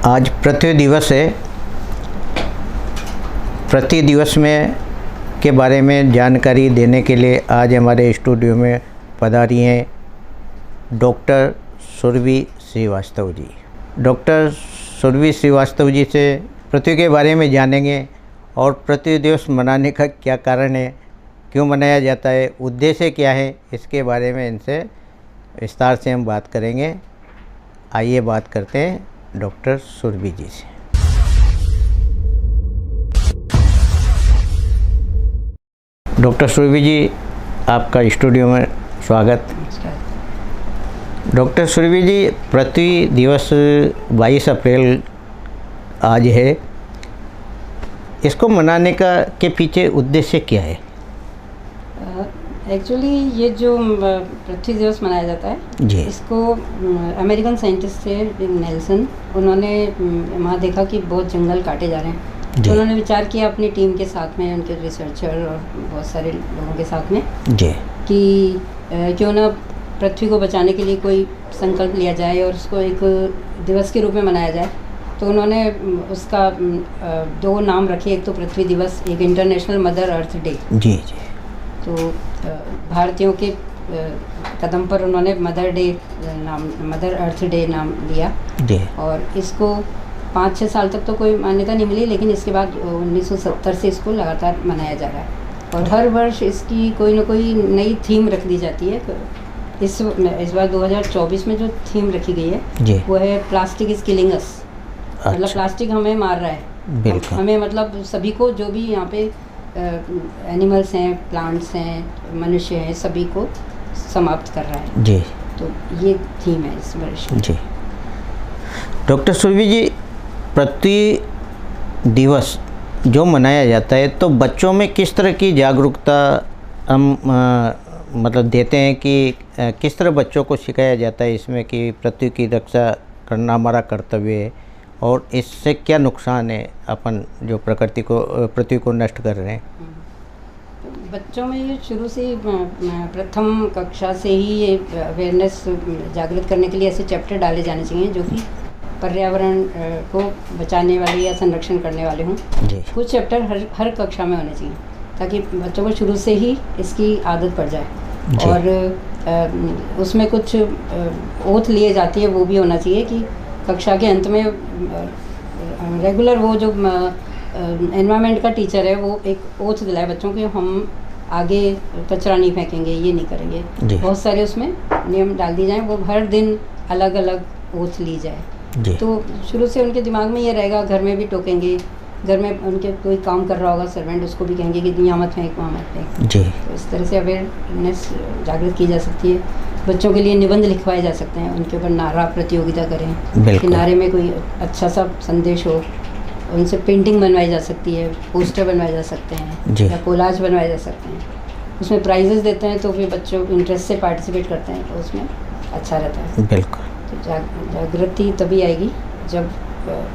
आज पृथ्वी दिवस है। पृथ्वी दिवस में के बारे में जानकारी देने के लिए आज हमारे स्टूडियो में पधारी हैं डॉक्टर सुरभि श्रीवास्तव जी। डॉक्टर सुरभि श्रीवास्तव जी से पृथ्वी के बारे में जानेंगे और पृथ्वी दिवस मनाने का क्या कारण है, क्यों मनाया जाता है, उद्देश्य क्या है, इसके बारे में इनसे विस्तार से हम बात करेंगे। आइए बात करते हैं डॉक्टर सुरभि जी से। डॉक्टर सुरभि जी, आपका स्टूडियो में स्वागत। डॉक्टर सुरभि जी, पृथ्वी दिवस 22 अप्रैल आज है। इसको मनाने का के पीछे उद्देश्य क्या है? एक्चुअली ये जो पृथ्वी दिवस मनाया जाता है जी, इसको अमेरिकन साइंटिस्ट थे नेल्सन, उन्होंने वहाँ देखा कि बहुत जंगल काटे जा रहे हैं, तो उन्होंने विचार किया अपनी टीम के साथ में, उनके रिसर्चर और बहुत सारे लोगों के साथ में जी, कि क्यों ना पृथ्वी को बचाने के लिए कोई संकल्प लिया जाए और उसको एक दिवस के रूप में मनाया जाए। तो उन्होंने उसका 2 नाम रखे, एक तो पृथ्वी दिवस, एक इंटरनेशनल मदर अर्थ डे। जी जी। तो भारतीयों के कदम पर उन्होंने मदर अर्थ डे नाम लिया जी। और इसको 5-6 साल तक तो कोई मान्यता नहीं मिली, लेकिन इसके बाद 1970 से इसको लगातार मनाया जा रहा है और हर वर्ष इसकी कोई ना कोई नई थीम रख दी जाती है। इस बार 2024 में जो थीम रखी गई है वो है प्लास्टिक इज किलिंग अस। मतलब प्लास्टिक हमें मार रहा है, बिल्कुल। हमें मतलब सभी को, जो भी यहाँ पे एनिमल्स हैं, प्लांट्स हैं, मनुष्य हैं, सभी को समाप्त कर रहा है जी। तो ये थीम है इस वर्ष जी। डॉक्टर सुरभि जी, पृथ्वी दिवस जो मनाया जाता है तो बच्चों में किस तरह की जागरूकता हम मतलब देते हैं कि किस तरह बच्चों को सिखाया जाता है इसमें कि पृथ्वी की रक्षा करना हमारा कर्तव्य है और इससे क्या नुकसान है, अपन जो पृथ्वी को नष्ट कर रहे हैं? बच्चों में ये शुरू से प्रथम कक्षा से ही ये अवेयरनेस जागृत करने के लिए ऐसे चैप्टर डाले जाने चाहिए जो कि पर्यावरण को बचाने वाले या संरक्षण करने वाले हों। कुछ चैप्टर हर कक्षा में होने चाहिए ताकि बच्चों को शुरू से ही इसकी आदत पड़ जाए और उसमें कुछ ओथ लिए जाती है, वो भी होना चाहिए कि कक्षा के अंत में रेगुलर वो जो एनवायरनमेंट का टीचर है वो एक ओथ दिलाए बच्चों के, हम आगे कचरा नहीं फेंकेंगे, ये नहीं करेंगे। बहुत सारे उसमें नियम डाल दिए जाएँ, वो हर दिन अलग अलग ओथ ली जाए तो शुरू से उनके दिमाग में ये रहेगा। घर में भी टोकेंगे, घर में उनके कोई काम कर रहा होगा सर्वेंट, उसको भी कहेंगे कि यहाँ मत फेंक, वहाँ मत फेंक। तो इस तरह से अवेयरनेस जागृत की जा सकती है। बच्चों के लिए निबंध लिखवाए जा सकते हैं, उनके ऊपर नारा प्रतियोगिता करें कि नारे में कोई अच्छा सा संदेश हो, उनसे पेंटिंग बनवाई जा सकती है, पोस्टर बनवाए जा सकते हैं या कोलाज बनवाए जा सकते हैं। उसमें प्राइजेस देते हैं तो फिर बच्चों इंटरेस्ट से पार्टिसिपेट करते हैं तो उसमें अच्छा रहता है। बिल्कुल। तो जागृति तभी आएगी जब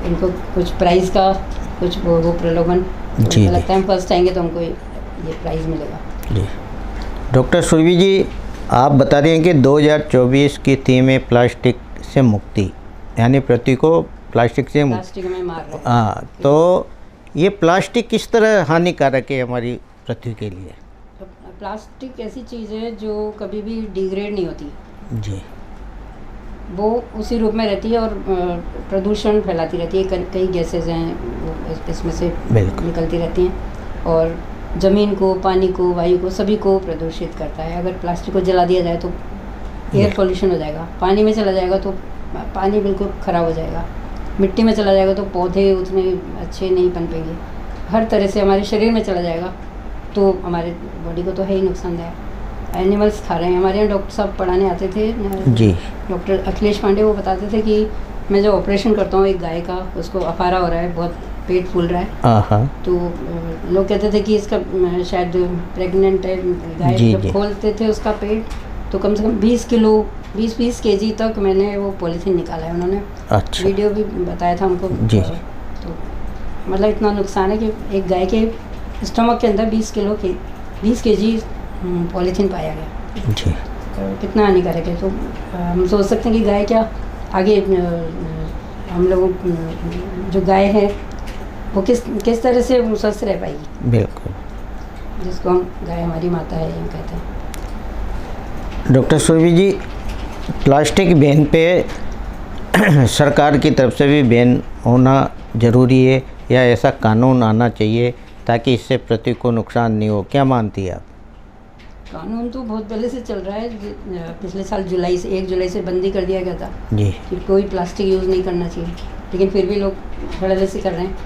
इनको कुछ प्राइज़ का कुछ वो प्रलोभन लगता है, हम फर्स्ट आएंगे तो हमको ये प्राइज़ मिलेगा। जी। डॉक्टर सुरभि जी, आप बता रहे हैं कि 2024 की थीम है प्लास्टिक से मुक्ति, यानी पृथ्वी को प्लास्टिक से प्लास्टिक में मार रहे हैं। हाँ, तो ये प्लास्टिक किस तरह हानिकारक है हमारी पृथ्वी के लिए? तो प्लास्टिक ऐसी चीज़ है जो कभी भी डिग्रेड नहीं होती जी, वो उसी रूप में रहती है और प्रदूषण फैलाती रहती है। कई गैसेज हैं वो इसमें से निकलती रहती हैं और ज़मीन को, पानी को, वायु को, सभी को प्रदूषित करता है। अगर प्लास्टिक को जला दिया जाए तो एयर पोल्यूशन हो जाएगा, पानी में चला जाएगा तो पानी बिल्कुल ख़राब हो जाएगा, मिट्टी में चला जाएगा तो पौधे उतने अच्छे नहीं पनपेंगे, हर तरह से हमारे शरीर में चला जाएगा तो हमारे बॉडी को तो है ही नुकसानदायक। एनिमल्स खा रहे हैं। हमारे यहाँ डॉक्टर साहब पढ़ाने आते थे जी, डॉक्टर अखिलेश पांडे, वो बताते थे कि मैं जो ऑपरेशन करता हूँ एक गाय का, उसको अफारा हो रहा है, बहुत पेट फूल रहा है, तो लोग कहते थे कि इसका शायद प्रेग्नेंट है गाय। जब खोलते थे उसका पेट तो कम से कम 20 केजी तक मैंने वो पॉलीथीन निकाला है उन्होंने। अच्छा। वीडियो भी बताया था हमको जी। तो मतलब इतना नुकसान है कि एक गाय के स्टमक के अंदर 20 केजी पॉलीथीन पाया गया जी। तो कितना हानिकारक है। तो हम सोच सकते हैं कि गाय क्या आगे हम लोग जो गाय है वो किस तरह से स्वस्थ रह पाएगी, बिल्कुल। जिसको हम गाय हमारी माता है ये कहते हैं। डॉक्टर सुरभि जी, प्लास्टिक बैन पे सरकार की तरफ से भी बैन होना ज़रूरी है या ऐसा कानून आना चाहिए ताकि इससे पृथ्वी को नुकसान नहीं हो, क्या मानती है आप? कानून तो बहुत पहले से चल रहा है। पिछले साल 1 जुलाई से बंदी कर दिया गया था जी कि कोई प्लास्टिक यूज़ नहीं करना चाहिए, लेकिन फिर भी लोग धड़ल्ले से कर रहे हैं।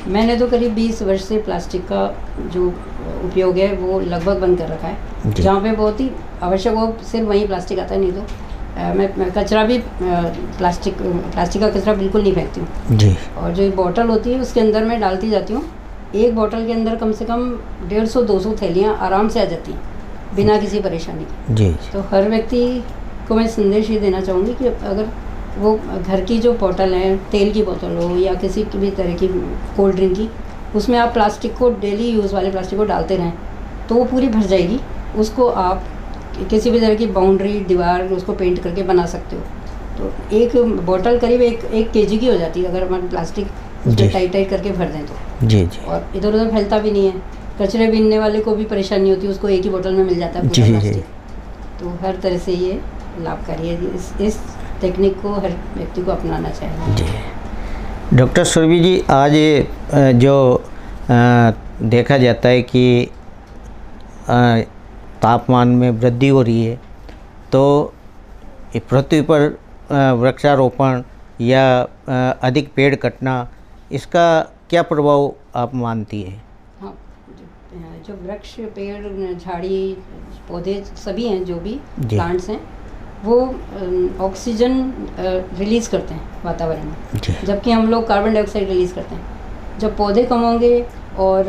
मैंने तो करीब 20 वर्ष से प्लास्टिक का जो उपयोग है वो लगभग बंद कर रखा है। जहाँ पे बहुत ही आवश्यक हो सिर्फ वहीं प्लास्टिक आता है, नहीं तो मैं कचरा भी प्लास्टिक का कचरा बिल्कुल नहीं फेंकती हूँ जी। और जो बॉटल होती है उसके अंदर मैं डालती जाती हूँ। एक बॉटल के अंदर कम से कम 150-200 थैलियाँ आराम से आ जाती हैं बिना किसी परेशानी के। जी। तो हर व्यक्ति को मैं संदेश ये देना चाहूँगी कि अगर वो घर की जो बोतल है, तेल की बोतल हो या किसी भी तरह की कोल्ड ड्रिंक की, उसमें आप प्लास्टिक को डेली यूज़ वाले प्लास्टिक को डालते रहें तो वो पूरी भर जाएगी। उसको आप किसी भी तरह की बाउंड्री दीवार उसको पेंट करके बना सकते हो। तो एक बोतल करीब एक केजी की हो जाती है अगर हम प्लास्टिक उसमें टाइट करके भर दें तो। जी जी। और इधर उधर फैलता भी नहीं है। कचरे बीनने वाले को भी परेशानी होती है, उसको एक ही बोतल में मिल जाता है पूरा प्लास्टिक। तो हर तरह से ये लाभकारी है। इस टेक्निक को हर व्यक्ति को अपनाना चाहिए। जी। डॉक्टर सुरभि जी, आज जो देखा जाता है कि तापमान में वृद्धि हो रही है, तो पृथ्वी पर वृक्षारोपण या अधिक पेड़ कटना, इसका क्या प्रभाव आप मानती हैं? हाँ, जो वृक्ष, पेड़, झाड़ी, पौधे सभी हैं, जो भी प्लांट्स हैं, वो ऑक्सीजन रिलीज़ करते हैं वातावरण में, जबकि हम लोग कार्बन डाइऑक्साइड रिलीज़ करते हैं। जब पौधे कम होंगे और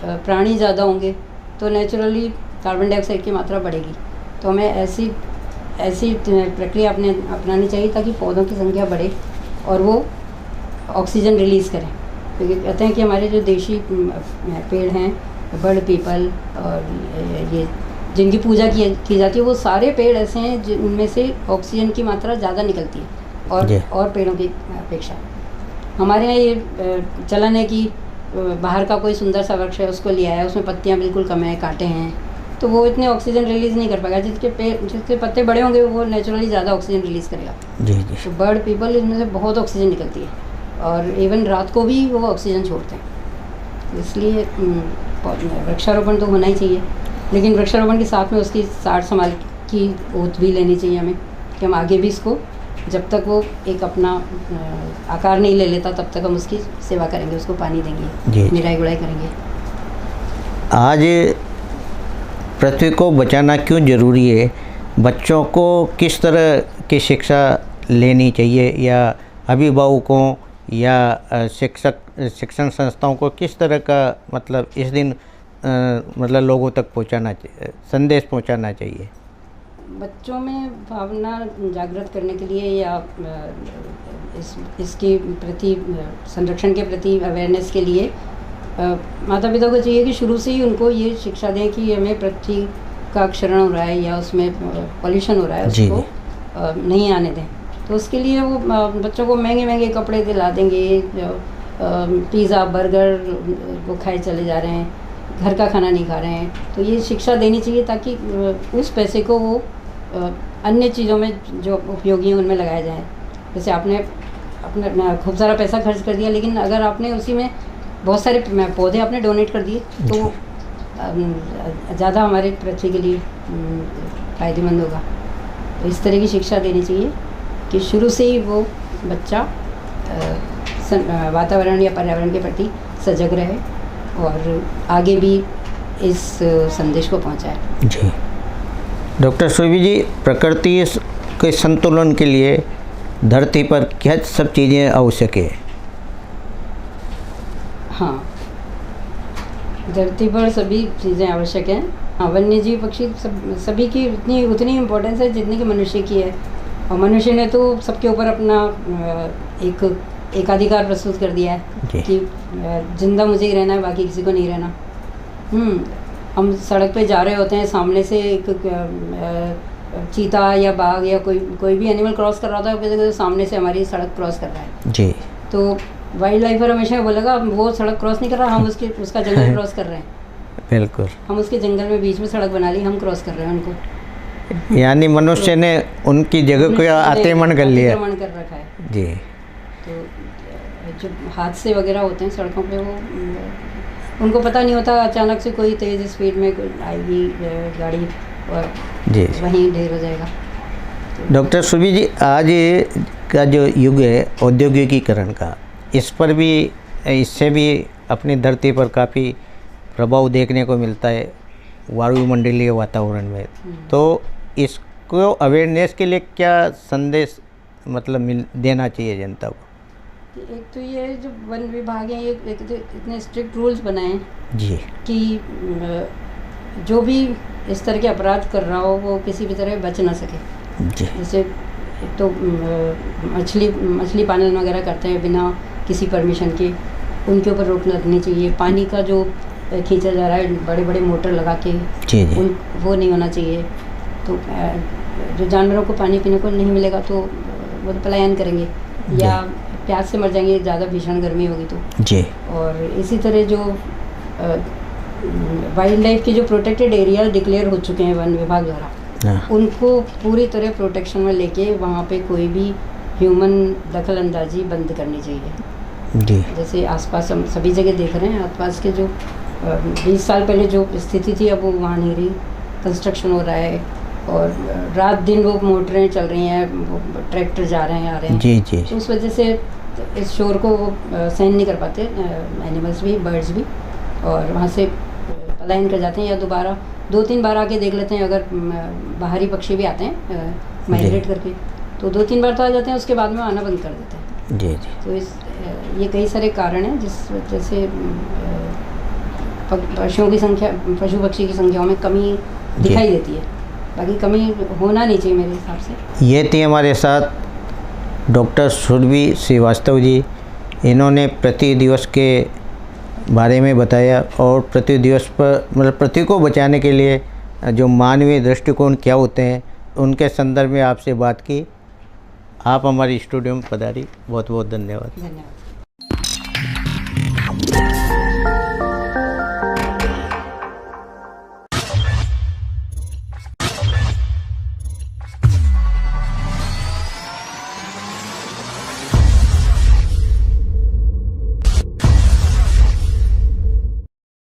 प्राणी ज़्यादा होंगे तो नेचुरली कार्बन डाइऑक्साइड की मात्रा बढ़ेगी। तो हमें ऐसी प्रक्रिया अपनानी चाहिए ताकि पौधों की संख्या बढ़े और वो ऑक्सीजन रिलीज़ करें। क्योंकि कहते हैं कि हमारे जो देशी पेड़ हैं, बड़, पीपल और ये जिनकी पूजा की जाती है, वो सारे पेड़ ऐसे हैं जिनमें से ऑक्सीजन की मात्रा ज़्यादा निकलती है और पेड़ों की अपेक्षा। हमारे यहाँ ये चलन है कि बाहर का कोई सुंदर सा वृक्ष है, उसको लिया है, उसमें पत्तियाँ बिल्कुल कम है, कांटे हैं, तो वो इतने ऑक्सीजन रिलीज़ नहीं कर पाएगा। जिसके पत्ते बड़े होंगे वो नेचुरली ज़्यादा ऑक्सीजन रिलीज़ करेगा। जी जी। तो बर्ड, पीपल, इनमें से बहुत ऑक्सीजन निकलती है और इवन रात को भी वो ऑक्सीजन छोड़ते हैं। इसलिए वृक्षारोपण तो होना ही चाहिए, लेकिन वृक्षारोपण के साथ में उसकी सार संभाल की ओत भी लेनी चाहिए हमें कि हम आगे भी इसको, जब तक वो एक अपना आकार नहीं ले लेता तब तक हम उसकी सेवा करेंगे, उसको पानी देंगे, निराई गुड़ाई करेंगे। आज पृथ्वी को बचाना क्यों ज़रूरी है? बच्चों को किस तरह की शिक्षा लेनी चाहिए या अभिभावकों या शिक्षण संस्थाओं को किस तरह का मतलब इस दिन मतलब लोगों तक पहुंचाना चाहिए, संदेश पहुंचाना चाहिए? बच्चों में भावना जागृत करने के लिए या इसके प्रति, संरक्षण के प्रति अवेयरनेस के लिए माता पिता को चाहिए कि शुरू से ही उनको ये शिक्षा दें कि हमें पृथ्वी का क्षरण हो रहा है या उसमें पॉल्यूशन हो रहा है, उसको नहीं आने दें। तो उसके लिए वो बच्चों को महंगे महंगे कपड़े दिला देंगे, पिज़्ज़ा, बर्गर वो खाए चले जा रहे हैं, घर का खाना नहीं खा रहे हैं। तो ये शिक्षा देनी चाहिए ताकि उस पैसे को वो अन्य चीज़ों में जो उपयोगी हैं उनमें लगाया जाए। जैसे आपने अपना खूब सारा पैसा खर्च कर दिया, लेकिन अगर आपने उसी में बहुत सारे पौधे आपने डोनेट कर दिए तो ज़्यादा हमारे पृथ्वी के लिए फ़ायदेमंद होगा। तो इस तरह की शिक्षा देनी चाहिए कि शुरू से ही वो बच्चा वातावरण या पर्यावरण के प्रति सजग रहे और आगे भी इस संदेश को पहुंचाए। जी। डॉक्टर सुरभि जी, प्रकृति के संतुलन के लिए धरती पर क्या सब चीज़ें आवश्यक है? हाँ, धरती पर सभी चीज़ें आवश्यक हैं। हाँ, वन्य जीव, पक्षी सभी की उतनी इम्पोर्टेंस है जितनी कि मनुष्य की है। और मनुष्य ने तो सबके ऊपर अपना एक एकाधिकार प्रस्तुत कर दिया है कि जिंदा मुझे ही रहना है, बाकी किसी को नहीं रहना। हम सड़क पे जा रहे होते हैं, सामने से एक चीता या बाघ या कोई भी एनिमल क्रॉस कर रहा था, तो सामने से हमारी सड़क क्रॉस कर रहा है जी, तो वाइल्ड लाइफर हमेशा बोलेगा वो सड़क क्रॉस नहीं कर रहा, हम उसका जंगल क्रॉस कर रहे हैं। बिल्कुल। हम उसके जंगल में बीच में सड़क बना ली, हम क्रॉस कर रहे हैं उनको। यानी मनुष्य ने उनकी जगह को अतिक्रमण कर लिया, अतिक्रमण कर रखा है जी। तो जो हादसे वगैरह होते हैं सड़कों पे, वो उनको पता नहीं होता, अचानक से कोई तेज़ स्पीड में आएगी गाड़ी और जी वहीं ढेर हो जाएगा। डॉक्टर सुरभि जी, आज का जो युग है औद्योगिकीकरण का, इस पर भी, इससे भी अपनी धरती पर काफ़ी प्रभाव देखने को मिलता है वायुमंडलीय वातावरण में। तो इसको अवेयरनेस के लिए क्या संदेश मतलब देना चाहिए जनता को? एक तो ये जो वन विभाग है, ये एक तो इतने स्ट्रिक्ट रूल्स बनाए हैं जी कि जो भी इस तरह के अपराध कर रहा हो वो किसी भी तरह बच ना सके। जी, जैसे एक तो मछली पालन वगैरह करते हैं बिना किसी परमिशन के, उनके ऊपर रोक लगनी चाहिए। पानी का जो खींचा जा रहा है बड़े बड़े मोटर लगा के, जी जी, वो नहीं होना चाहिए। तो जो जानवरों को पानी पीने को नहीं मिलेगा तो वो तो पलायन करेंगे या प्यास से मर जाएंगे, ज़्यादा भीषण गर्मी होगी तो। जी, और इसी तरह जो वाइल्ड लाइफ के जो प्रोटेक्टेड एरिया डिक्लेयर हो चुके हैं वन विभाग द्वारा, हाँ, उनको पूरी तरह प्रोटेक्शन में लेके वहाँ पे कोई भी ह्यूमन दखल अंदाजी बंद करनी चाहिए। जी, जैसे आसपास हम सभी जगह देख रहे हैं, आसपास के जो 20 साल पहले जो स्थिति थी अब वो वहाँ नहीं रही। कंस्ट्रक्शन हो रहा है और रात दिन वो मोटरें चल रही हैं, वो ट्रैक्टर जा रहे हैं आ रहे हैं। जी जी, तो उस वजह से इस शोर को वो सहन नहीं कर पाते एनिमल्स भी, बर्ड्स भी, और वहाँ से पलायन कर जाते हैं या दोबारा 2-3 बार आके देख लेते हैं। अगर बाहरी पक्षी भी आते हैं माइग्रेट करके, तो 2-3 बार तो आ जाते हैं, उसके बाद में आना बंद कर देते हैं। जी जी, तो ये कई सारे कारण हैं जिस वजह से पशु पक्षी की संख्याओं में कमी दिखाई देती है। बाकी कमी होना नहीं चाहिए मेरे हिसाब से। ये थी हमारे साथ डॉक्टर सुरभि श्रीवास्तव जी। इन्होंने पृथ्वी दिवस के बारे में बताया और पृथ्वी दिवस पर मतलब पृथ्वी को बचाने के लिए जो मानवीय दृष्टिकोण क्या होते हैं उनके संदर्भ में आपसे बात की। आप हमारी स्टूडियो में पधारी, बहुत बहुत धन्यवाद। धन्यवाद।